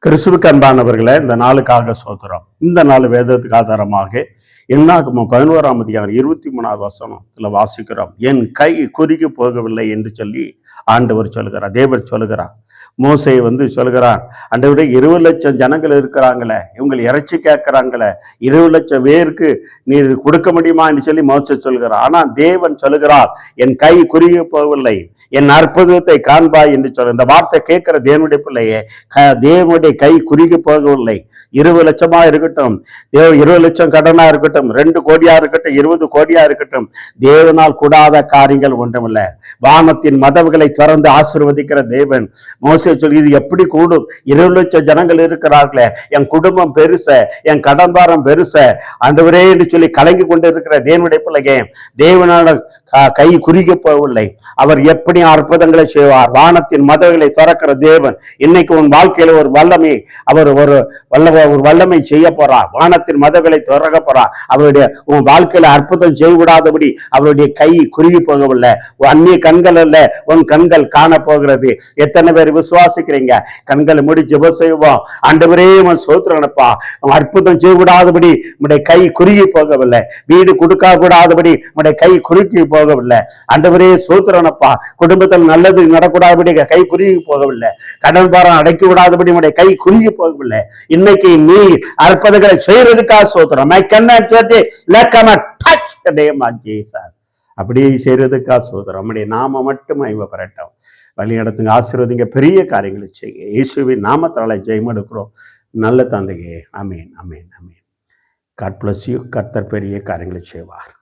கிறிஸ்துவுக்கு அன்பானவர்களே, இந்த நாளுக்காக சோத்திரம். இந்த நாள் வேதத்துக்கு ஆதாரமாக என்னாகமம் 11ஆம் அதிகாரம் 23வது வசனத்துல வாசிக்கிறோம். என் கை குறுகி போகவில்லை என்று சொல்லி ஆண்டவர் சொல்கிறார், தேவன் சொல்கிறார். மோசே சொல்கிறான், ஆண்டவரே 20 லட்சம் ஜனங்கள் இருக்கிறாங்களே, இவங்க இறைச்சி கேட்கிறாங்களே, 20 லட்சம் பேருக்கு நீர் கொடுக்க முடியுமா என்று சொல்லி மோசே சொல்கிறார். ஆனா தேவன் சொல்கிறார், என் கை குறுகி போகவில்லை, என் அற்புதத்தை காண்பாய் என்று சொல்ல. இந்த வார்த்தை கேட்கிற தேவனுடைய பிள்ளையே, தேவனுடைய கை குறுகி போகவில்லை. 20 லட்சமா இருக்கட்டும், 20 லட்சம் கடனா இருக்கட்டும், 2 கோடியா இருக்கட்டும், 20 கோடியா இருக்கட்டும், தேவனால் கூடாத காரியங்கள் ஒன்றுமில்லை. வானத்தின் மதவுகளை திறந்து ஆசீர்வதிக்கிற தேவன். மோசே சொல்லி, இது எப்படி கூடும்? 20 லட்சம் ஜனங்கள் இருக்கிறார்களே, என் குடும்பம் பெருச, என் கடன்பாரம் பெருச, ஆண்டவரே என்று சொல்லி கலங்கி கொண்டு இருக்கிற தேவனுடைய பிள்ளையே, தேவனோட கை குறுகி போகவில்லை. அவர் எப்படி அற்புதங்களை செய்வார். வானத்தின் மதவுகளை திறக்கிற தேவன் இன்னைக்கு உன் வாழ்க்கையில ஒரு வல்லமை, அவர் ஒரு வல்லமை செய்ய போறார். வானத்தின் மதவுகளை திறக்க போறார். அவருடைய உன் வாழ்க்கையில அற்புதம் செய்விடாதபடி அவருடைய கை குறுகி போகவில்லை. அந்நிய கண்கள் அல்ல, உன் கண்கள் காண போகிறது. எத்தனை பேர் விசுவாசிக்கிறீங்க? கண்களை மூடி ஜெபம் செய்வோம். ஆண்டவரே உன் சோத்திரனப்பா, அற்புதம் செய்விடாதபடி உடைய கை குறுகி போகவில்லை. வீடு கொடுக்க கூடாதபடி உடைய கை குறுக்கி போகவில்லை. ஆண்டவரே சோத்திரனப்பா, குடும்பத்தில் நல்லது நடக்கூடாதபடி கை குறுகி போகவில்லை. கடன் பாரம் அடைக்க விடாதபடி உடைய கை குறுகி போகவில்லை. இன்னைக்கு நீ அற்புதங்களை செய்யறதுக்காக சோத்திரம். அப்படியே செய்யறதுக்காக சோதரம். நம்முடைய நாம மட்டும் மகிமைப்படட்டும். வழி நடத்துங்க, ஆசீர்வதிங்க, பெரிய காரியங்களை செய்ய இயேசுவின் நாமத்தால ஜெயம் எடுக்கிறோம். நல்ல தந்தையே, ஆமேன், ஆமேன், ஆமேன். God bless you. கர்த்தர் பெரிய காரியங்களை செய்வார்.